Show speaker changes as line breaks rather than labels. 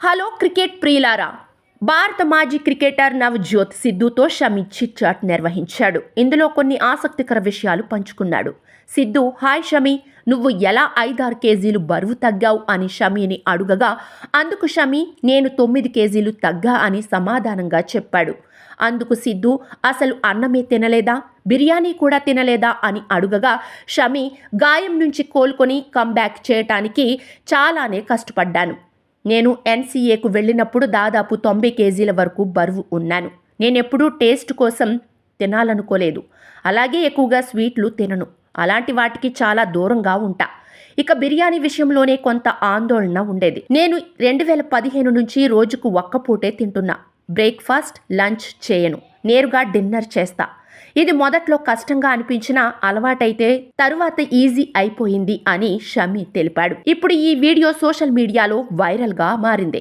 Hello cricket ప్రియులారా, భారత మాజీ క్రికెటర్ నవజ్యోత్ సిద్ధుతో షమి చిట్ చాట్ నిర్వహించాడు. ఇందులో కొన్ని ఆసక్తికర విషయాలు పంచుకున్నాడు. సిద్ధు, హాయ్ షమి, నువ్వు ఎలా 5-6 కేజీలు బరువు తగ్గావు అని షమీని అడుగగా, అందుకు షమి నేను 9 కేజీలు తగ్గా అని సమాధానంగా చెప్పాడు. అందుకు సిద్ధు, అసలు అన్నమే తినలేదా, బిర్యానీ కూడా తినలేదా అని అడుగగా, షమి గాయం నుంచి కోలుకొని కంబ్యాక్ చేయటానికి చాలానే కష్టపడ్డాను. నేను ఎన్సీఏకు వెళ్ళినప్పుడు దాదాపు 90 కేజీల వరకు బరువు ఉన్నాను. నేనెప్పుడూ టేస్ట్ కోసం తినాలనుకోలేదు. అలాగే ఎక్కువగా స్వీట్లు తినను. అలాంటి వాటికి చాలా దూరంగా ఉంటా. ఇక బిర్యానీ విషయంలోనే కొంత ఆందోళన ఉండేది. నేను 2015 నుంచి రోజుకు ఒక్క పూటే తింటున్నా. బ్రేక్ఫాస్ట్, లంచ్ చేయను. నేరుగా డిన్నర్ చేస్తా. ఇది మొదట్లో కష్టంగా అనిపించినా అలవాటైతే తరువాత ఈజీ అయిపోయింది అని షమి తెలిపాడు. ఇప్పుడు ఈ వీడియో సోషల్ మీడియాలో వైరల్గా మారింది.